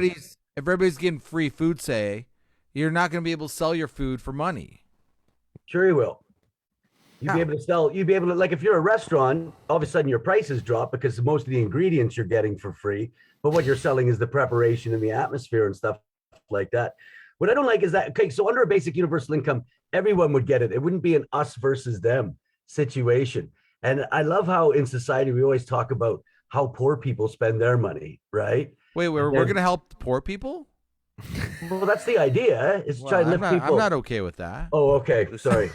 everybody's getting free food, say, you're not going to be able to sell your food for money. Sure you will. You'd How? be able to sell, you'd be able to, like if you're a restaurant, all of a sudden your prices drop because most of the ingredients you're getting for free, but what you're selling is the preparation and the atmosphere and stuff like that. What I don't like is that, okay, so under a basic universal income, everyone would get it. It wouldn't be an us versus them situation. And I love how in society we always talk about how poor people spend their money, right? Wait, we're then- going to help poor people? Well, that's the idea, is to Well, try to lift I'm people. not okay with that. Oh, okay. Sorry.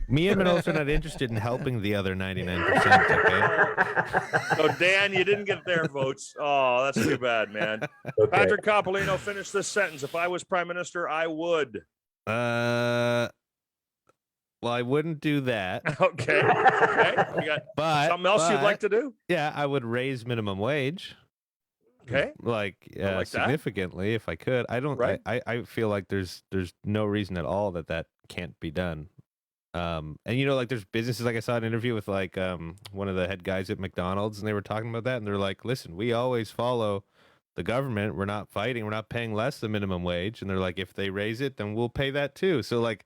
Me and Manolis are not interested in helping the other 99%. Okay. So Dan, you didn't get their votes. Oh, that's too bad, man. Okay. Patrick Coppolino, finish this sentence. If I was prime minister, I would. Well, I wouldn't do that. Okay. Okay. You got But something else you'd like to do? Yeah, I would raise minimum wage. Okay. Like, I like that. significantly if I could. I don't. Right. I feel like there's no reason at all that can't be done. And like there's businesses, like I saw an interview with like one of the head guys at McDonald's, and they were talking about that, and they're like, listen, we always follow the government. We're not fighting. We're not paying less than minimum wage, and they're like, if they raise it, then we'll pay that too. So like.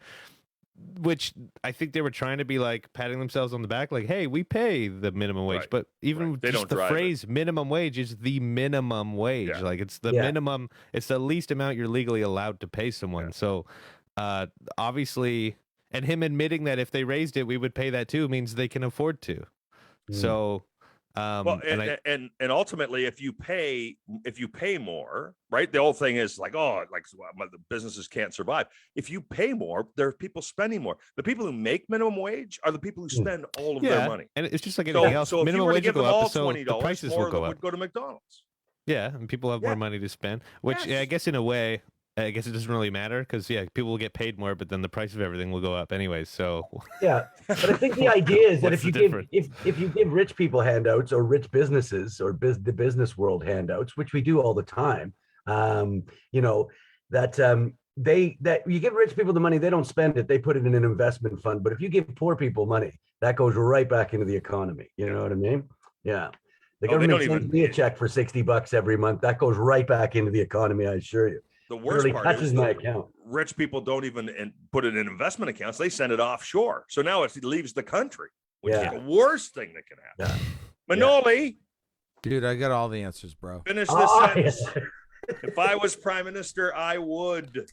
Which I think they were trying to be like patting themselves on the back, like, "Hey, we pay the minimum wage." Right. But even Right. They just don't the drive it. phrase "minimum wage" is the minimum wage. Yeah. Like it's the Yeah. minimum. It's the least amount you're legally allowed to pay someone. Yeah. So, obviously, and him admitting that if they raised it, we would pay that too means they can afford to. So, Well, and ultimately, if you pay more, right? The whole thing is like, oh, like the businesses can't survive. If you pay more, there are people spending more. The people who make minimum wage are the people who spend all of their money. and it's just like anything else. So if you Minimum were to wage give will them go all up, so the $20, prices more will of go them up. would go to McDonald's. Yeah, and people have Yeah. more money to spend, which Yes. I guess in a way, I guess it doesn't really matter because people will get paid more, but then the price of everything will go up anyways. So Yeah, but I think the idea is that What's if you the give difference? if you give rich people handouts or rich businesses or the business world handouts, which we do all the time, that you give rich people the money, they don't spend it, they put it in an investment fund. But if you give poor people money, that goes right back into the economy. You know what I mean? Yeah. The Oh, they government don't sends even- me a check for $60 every month. That goes right back into the economy, I assure you. The worst Really part touches is my that account. rich people don't even put it in investment accounts. They send it offshore. So now it leaves the country, which Yeah. is the worst thing that can happen. Yeah. Manoli, Dude, I got all the answers, bro. finish this Ah, sentence. yes. If I was prime minister, I would.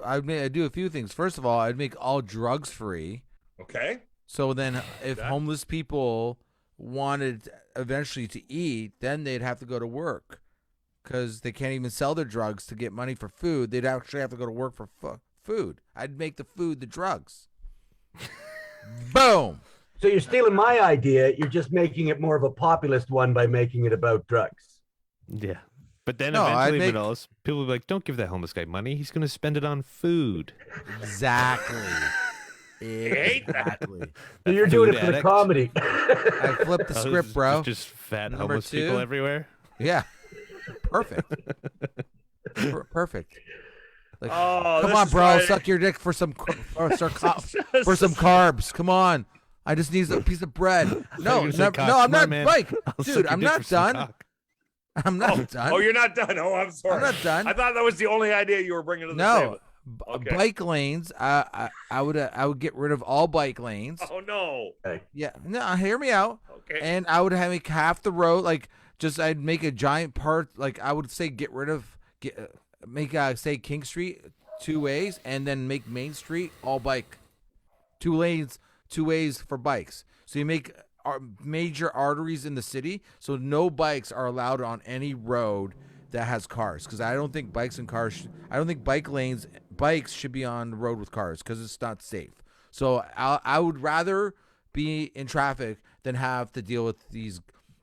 I'd do a few things. First of all, I'd make all drugs free. Okay. So then if That- homeless people wanted eventually to eat, then they'd have to go to work because they can't even sell their drugs to get money for food. They'd actually have to go to work for food. I'd make the food the drugs. Boom. So you're stealing my idea. You're just making it more of a populist one by making it about drugs. yeah. But then No, I'd eventually, make- Manolis, people will be like, "Don't give that homeless guy money. He's going to spend it on food." Exactly. hate that. Exactly. So you're doing it food for the addict. comedy. I flipped the Oh, script, there's bro. Just fat Number homeless people 2. everywhere. Yeah. Perfect. Perfect. Like, Oh, come this on, is bro. why- Suck your dick for some for some carbs. Come on. I just need a piece of bread. No, gonna say no, cock. no, I'm Come not, on, man. Mike. I'll suck Dude, your I'm dick for not some done. cock. I'm not done. Oh, you're not done. Oh, I'm sorry. I'm not done. I thought that was the only idea you were bringing to the No, table. Okay. bike lanes. I would get rid of all bike lanes. Oh no. Yeah, no, hear me out. Okay. And I would make half the road like just I'd make a giant part like I would say say King Street 2 ways and then make Main Street all bike 2 lanes 2 ways for bikes. So you make major arteries in the city so no bikes are allowed on any road that has cars because I don't think bikes and cars I don't think bikes should be on the road with cars because it's not safe. So I would rather be in traffic than have to deal with these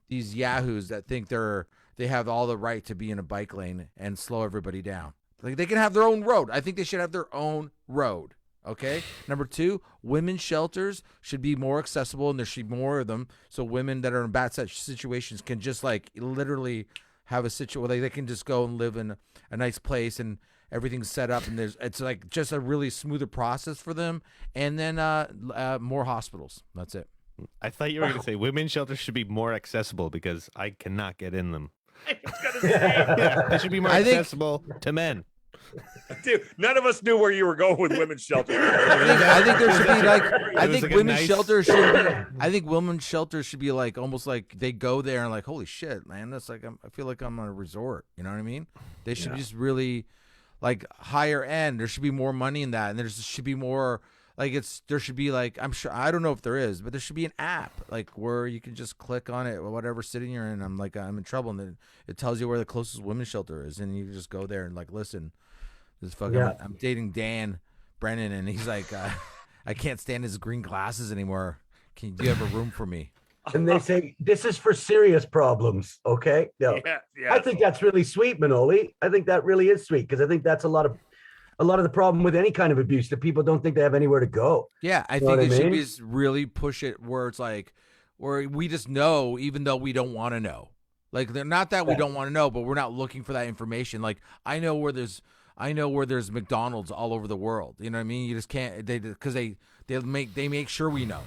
yahoos that think they have all the right to be in a bike lane and slow everybody down. Like they can have their own road. I think they should have their own road. Okay. Number 2, women's shelters should be more accessible, and there should be more of them, so women that are in bad situations can just like literally have a situation where they can just go and live in a nice place and everything's set up, and it's like just a really smoother process for them. And then more hospitals. That's it. I thought you were going to say women's shelters should be more accessible because I cannot get in them. I was gonna say, Yeah, they should be more accessible to men. dude, none of us knew where you were going with women's shelter. I think there should be like I think like a women's nice- shelters should be. I think women's shelters should be like almost like they go there and like, holy shit, man, that's like I feel like I'm on a resort. You know what I mean? They should just really like higher end. There should be more money in that, and there should be more like there should be like I'm sure I don't know if there is, but there should be an app like where you can just click on it or whatever city you're in. I'm in trouble, and then it tells you where the closest women's shelter is, and you just go there and like listen. This fucking I'm dating Dan Brennan, and he's like, I can't stand his green glasses anymore. Do you have a room for me? And they say this is for serious problems. Okay. No. Yeah. I think that's really sweet, Manoli. I think that really is sweet because I think that's a lot of the problem with any kind of abuse, that people don't think they have anywhere to go. Yeah, I think it should be just really push it where it's like where we just know even though we don't want to know. Like they're not that we don't want to know, but we're not looking for that information. Like I know where there's McDonald's all over the world. You know what I mean? You just can't because they make sure we know.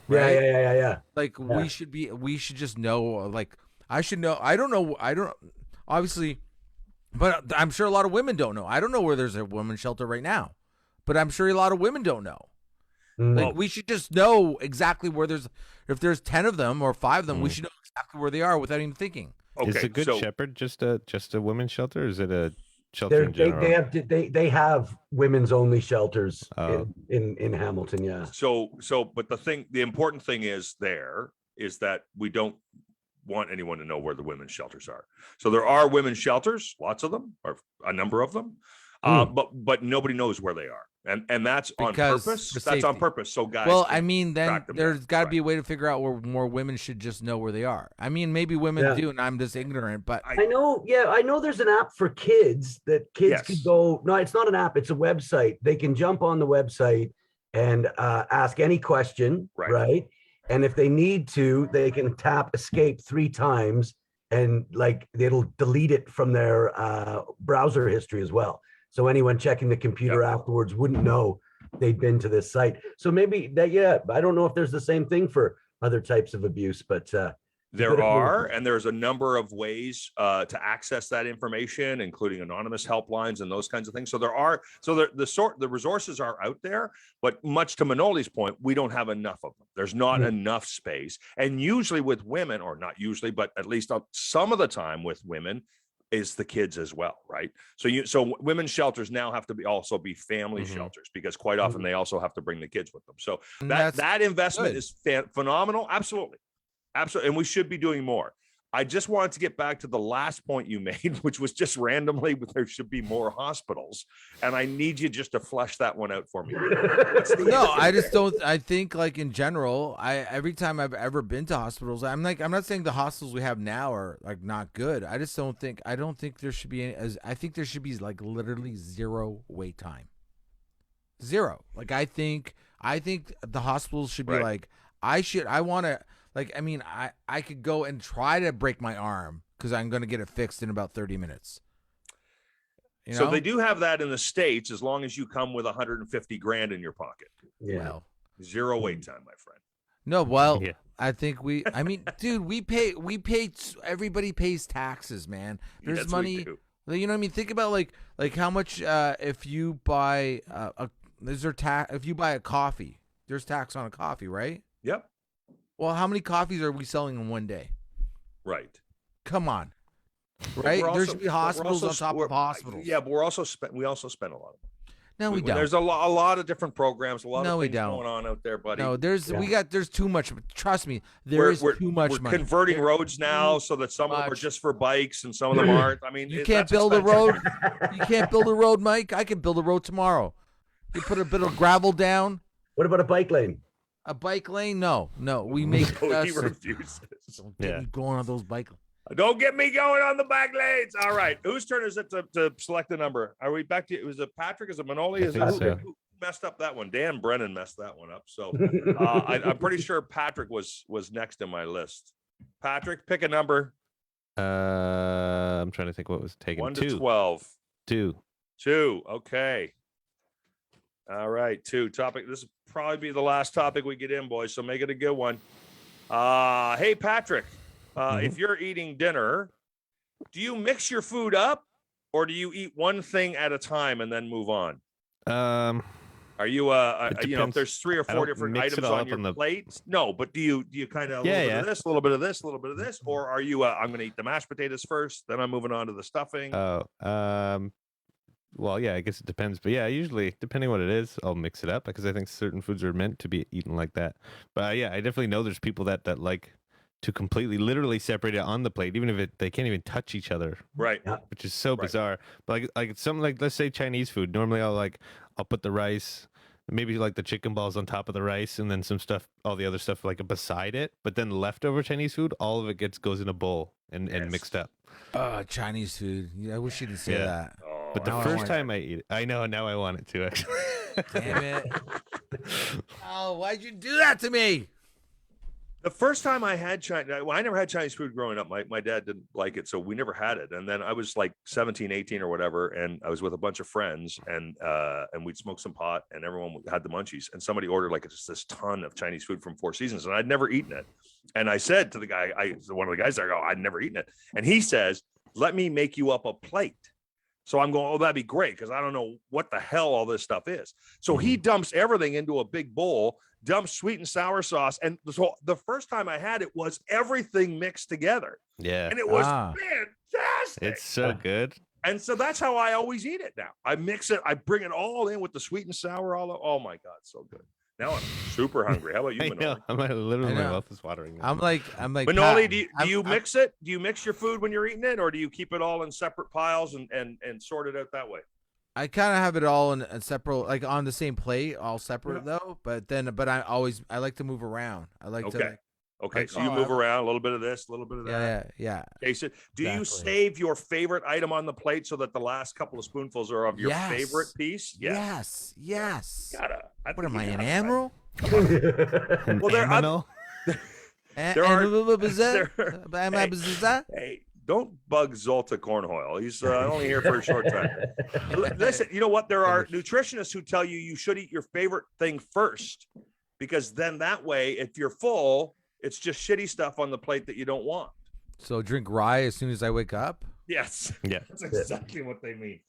Right? Yeah. Like we should just know. Like I should know. I don't know. Obviously, but I'm sure a lot of women don't know. I don't know where there's a women's shelter right now, but I'm sure a lot of women don't know. Like we should just know exactly where if there's 10 of them or 5 of them, we should know exactly where they are without even thinking. Okay, is the Good Shepherd just a women's shelter, or is it a shelter in general? They have women's only shelters in Hamilton. Yeah. So, but the important thing is that we don't want anyone to know where the women's shelters are. So there are women's shelters, lots of them, or a number of them, but nobody knows where they are. And that's on purpose. That's on purpose. So guys, well, I mean, then there's got to be a way to figure out where more women should just know where they are. I mean, maybe women do, and I'm just ignorant. But I know there's an app for kids that kids could go. No, it's not an app. It's a website. They can jump on the website and ask any question, right? And if they need to, they can tap escape 3 times, and like it'll delete it from their browser history as well. So anyone checking the computer afterwards wouldn't know they'd been to this site. So maybe that, I don't know if there's the same thing for other types of abuse, but there's a number of ways to access that information, including anonymous helplines and those kinds of things. So the resources are out there, but much to Manoli's point, we don't have enough of them. There's not enough space. And usually with women, or not usually, but at least some of the time with women, is the kids as well, right? So women's shelters now have to also be family shelters, because quite often they also have to bring the kids with them. So that investment is phenomenal. Absolutely. And we should be doing more. I just wanted to get back to the last point you made, which was just randomly, there should be more hospitals. And I need you just to flesh that one out for me. No, I just don't. I think like in general, every time I've ever been to hospitals, I'm not saying the hospitals we have now are like not good. I don't think there should be I think there should be like literally 0 wait time. 0. Like I think the hospitals should be like, I could go and try to break my arm because I'm going to get it fixed in about 30 minutes. You know? So they do have that in the States, as long as you come with $150,000 in your pocket. Yeah. Well, 0 wait time, my friend. No, well, I think dude, everybody pays taxes, man. There's money. You know what I mean? Think about like how much if you buy if you buy a coffee, there's tax on a coffee, right? Yep. Well, how many coffees are we selling in one day? Right. Come on. Right? There should be hospitals on top of hospitals. Yeah, but we also spend a lot. No, we don't. There's a lot of different programs, a lot of things going on out there, buddy. No, there's too much. Trust me, there's too much money. We're converting roads now so that some of them are just for bikes and some of them aren't. I mean, you can't build a road. You can't build a road, Mike. I can build a road tomorrow. You put a bit of gravel down. What about a bike lane? A bike lane? No. We make. He refuses. Don't get me going on those bike lanes. Don't get me going on the back lanes. All right, whose turn is it to select the number? Are we back to? Was it Patrick? Is it Manoli? Is it so. messed up that one? Dan Brennan messed that one up. So I'm pretty sure Patrick was next in my list. Patrick, pick a number. I'm trying to think what was taken. 1 2. to 12. 2. 2. Okay. All right. 2 topic. This will probably be the last topic we get in, boys. So make it a good one. Hey, Patrick, if you're eating dinner, do you mix your food up or do you eat one thing at a time and then move on? Are you if there's 3 or 4 different items on your plate? No, but do you kind of a little bit of this, a little bit of this, a little bit of this, or are you I'm going to eat the mashed potatoes first, then I'm moving on to the stuffing? Well, yeah, I guess it depends, but yeah, usually depending what it is, I'll mix it up because I think certain foods are meant to be eaten like that. But yeah, I definitely know there's people that like to completely, literally separate it on the plate, even if they can't even touch each other, right? Which is so bizarre. But like something like, let's say Chinese food. Normally, I'll put the rice, maybe like the chicken balls on top of the rice, and then some stuff, all the other stuff like beside it. But then leftover Chinese food, all of it goes in a bowl and mixed up. Chinese food. Yeah, I wish you didn't say that. But the first time I eat it, I know now I want it to actually. Damn it! Oh, why'd you do that to me? The first time I had I never had Chinese food growing up. My dad didn't like it, so we never had it. And then I was like 17, 18 or whatever, and I was with a bunch of friends, and we'd smoke some pot, and everyone had the munchies. And somebody ordered like just this ton of Chinese food from Four Seasons, and I'd never eaten it. And I said to the guy, one of the guys there, I'd never eaten it. And he says, "Let me make you up a plate." So I'm going, oh, that'd be great, because I don't know what the hell all this stuff is. So he dumps everything into a big bowl, dumps sweet and sour sauce. And so the first time I had it was everything mixed together. Yeah. And it was fantastic. It's so good. And so that's how I always eat it now. I mix it. I bring it all in with the sweet and sour. Oh, my God, so good. Now I'm super hungry. How about you, Manoli? I'm literally, my mouth is watering. I'm like. Manoli, do you mix it? Do you mix your food when you're eating it, or do you keep it all in separate piles and sort it out that way? I kind of have it all in a separate, like on the same plate, all separate though. But I like to move around. I like to. Okay, so you move around a little bit of this, a little bit of that. Yeah. Okay, so do you save your favorite item on the plate so that the last couple of spoonfuls are of your favorite piece? Yes. What am I, an animal? Well, hey, don't bug Zolta Cornhole. He's only here for a short time. Listen, you know what? There are nutritionists who tell you should eat your favorite thing first, because then that way, if you're full, it's just shitty stuff on the plate that you don't want. So drink rye as soon as I wake up? Yes. Yeah. That's exactly what they mean.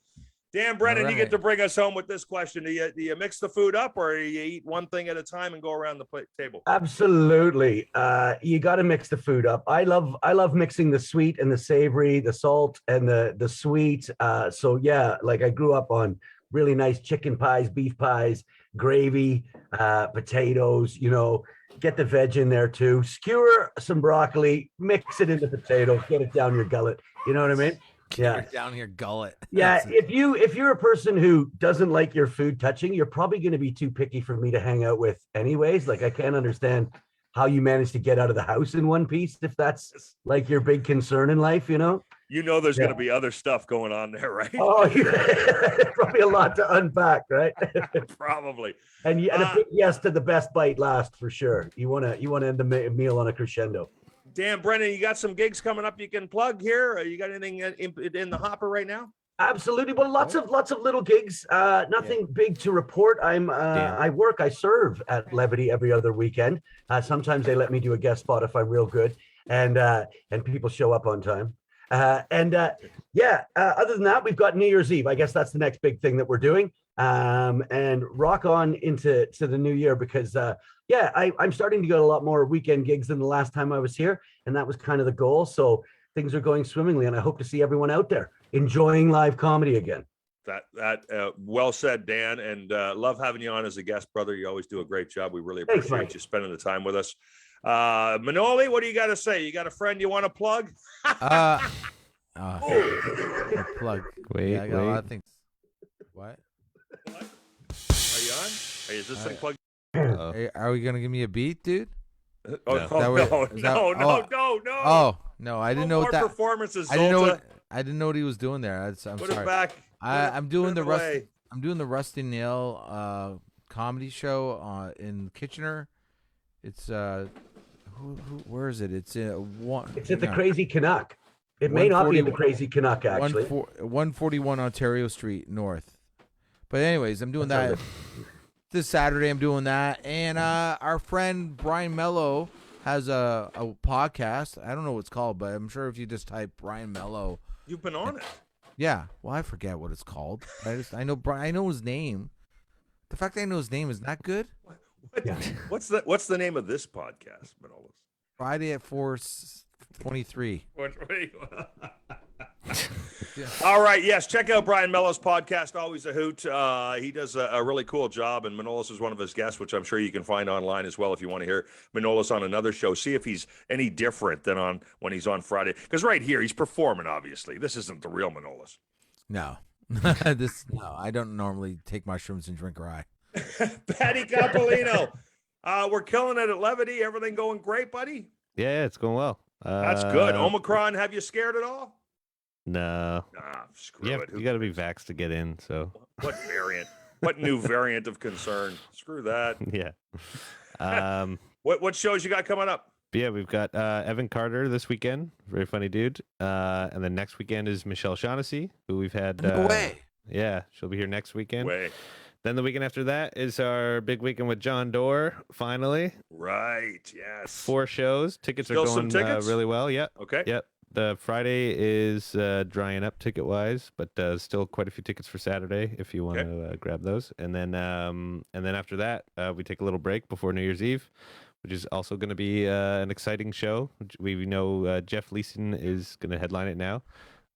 Dan Brennan, you get to bring us home with this question. Do you mix the food up, or do you eat one thing at a time and go around the table? Absolutely. You got to mix the food up. I love mixing the sweet and the savory, the salt and the sweet. So yeah, like I grew up on really nice chicken pies, beef pies, gravy, potatoes, get the veg in there too. Skewer some broccoli, mix it in the potatoes, get it down your gullet. You know what I mean? Yeah, down your gullet. Yeah, if you're a person who doesn't like your food touching, you're probably going to be too picky for me to hang out with anyways. Like I can't understand how you manage to get out of the house in one piece if that's like your big concern in life, there's going to be other stuff going on there, right? Oh, yeah. Probably a lot to unpack, right? Probably. And a big yes to the best bite last for sure. You want to end the meal on a crescendo. Dan Brennan, you got some gigs coming up you can plug here? You got anything in the hopper right now? Absolutely. Well, lots of little gigs. Nothing big to report. I serve at Levity every other weekend. Sometimes they let me do a guest spot if I'm real good, and people show up on time. Other than that, we've got New Year's Eve. I guess that's the next big thing that we're doing. And rock on into the new year, because I'm starting to get a lot more weekend gigs than the last time I was here, and that was kind of the goal. So things are going swimmingly, and I hope to see everyone out there enjoying live comedy again. That well said, Dan, and love having you on as a guest, brother. You always do a great job. We really appreciate you spending the time with us. Manoli, what do you got to say? You got a friend you want to plug? Plug. Wait, I got a lot of things. What? Are you on? Is this thing plugged? Are we gonna give me a beat, dude? No. Oh no, I didn't know what that performances. I didn't know what he was doing there. I'm Put sorry. it back. I'm doing the rest. I'm doing the Rusty Nail comedy show in Kitchener. It's where is it? It's It's at the Crazy Canuck. It may not be at the Crazy Canuck, actually. 141 Ontario Street North. But anyways, I'm doing that this Saturday. I'm doing that, and our friend Brian Mello has a podcast. I don't know what it's called, but I'm sure if you just type Brian Mello, you've been on it. Yeah. Well, I forget what it's called. I know his name. The fact that I know his name is not good. What's the name of this podcast, Manolis? Friday at 4:23. All right. Yes. Check out Brian Mello's podcast. Always a hoot. He does a really cool job. And Manolis is one of his guests, which I'm sure you can find online as well if you want to hear Manolis on another show. See if he's any different than when he's on Friday. Because right here, he's performing, obviously. This isn't the real Manolis. No. I don't normally take mushrooms and drink rye. Patty Coppolino. We're killing it at Levity. Everything going great, buddy? Yeah, it's going well. That's good. Omicron, have you scared at all? No. Screw it. You got to be vaxxed to get in. So what variant? What new variant of concern? Screw that. Yeah. What shows you got coming up? Yeah, we've got Evan Carter this weekend. Very funny dude. And then next weekend is Michelle Shaughnessy, who we've had. No way. Yeah, she'll be here next weekend. Way. Then the weekend after that is our big weekend with John Doerr, finally. Right, yes. 4 shows. Tickets Still are going really well. Yep. Okay. Yep. The Friday is drying up ticket-wise, but still quite a few tickets for Saturday if you want to grab those. And then after that, we take a little break before New Year's Eve, which is also going to be an exciting show. We know Jeff Leeson is going to headline it now.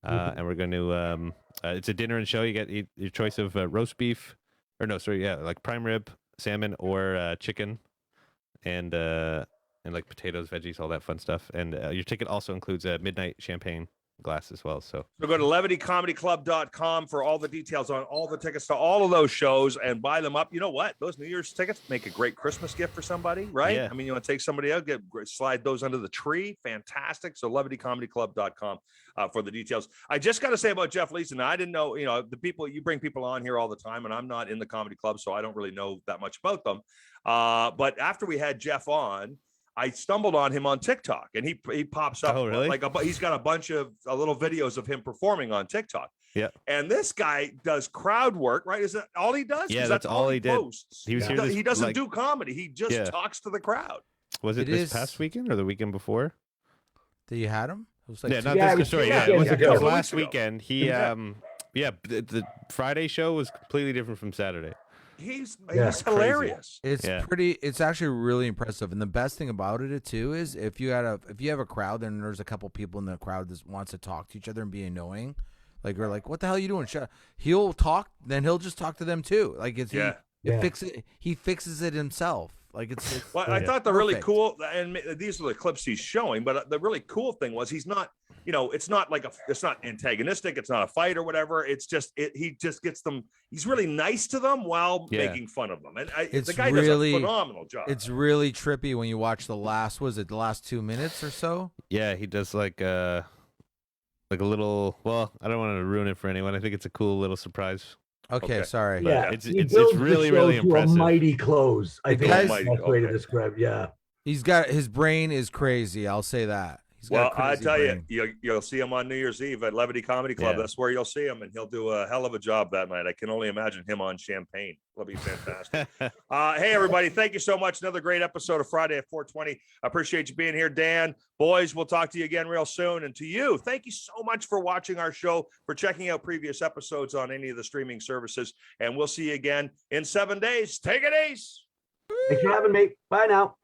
And we're going to it's a dinner and show. You get your choice of roast beef. Like prime rib, salmon, or chicken, and like potatoes, veggies, all that fun stuff. And your ticket also includes a midnight champagne glass as well. So go to levitycomedyclub.com for all the details on all the tickets to all of those shows and buy them up. You know what? Those New Year's tickets make a great Christmas gift for somebody, right? Yeah. I mean, you want to take somebody out, slide those under the tree. Fantastic. So levitycomedyclub.com for the details. I just got to say about Jeff Leeson, I didn't know, the people, you bring people on here all the time, and I'm not in the comedy club, so I don't really know that much about them. But after we had Jeff on, I stumbled on him on TikTok, and he pops up. Oh, really? He's got a bunch of little videos of him performing on TikTok. Yeah. And this guy does crowd work, right? Is that all he does? Yeah, that's all he did. Posts. He was here. He doesn't do comedy. He just talks to the crowd. Was it this past weekend or the weekend before? That you had him? It was like it was last weekend. He the Friday show was completely different from Saturday. He's hilarious. It's actually really impressive. And the best thing about it too is if you have a crowd and there's a couple people in the crowd that wants to talk to each other and be annoying, like we're like, what the hell are you doing? He'll talk, then he'll just talk to them too. Like he fixes it himself. Like it's I thought the really cool, and these are the clips he's showing, but the really cool thing was he's not, it's not like it's not antagonistic. It's not a fight or whatever. It's just, he just gets them. He's really nice to them while making fun of them. And the guy does a phenomenal job. It's really trippy when you watch the last 2 minutes or so. Yeah. He does like a little, well, I don't want to ruin it for anyone. I think it's a cool little surprise. Okay, sorry. Yeah, it's really, really impressive. A mighty close. I think that's the best way to describe. Yeah, his brain is crazy. I'll say that. Well, I tell you, you'll see him on New Year's Eve at Levity Comedy Club. That's where you'll see him, and he'll do a hell of a job that night. I can only imagine him on champagne. That'll be fantastic. Hey, everybody, thank you so much. Another great episode of Friday at 420. I appreciate you being here, Dan. Boys, we'll talk to you again real soon. And to you, thank you so much for watching our show, for checking out previous episodes on any of the streaming services. And we'll see you again in 7 days. Take it easy. Thanks for having me. Bye now.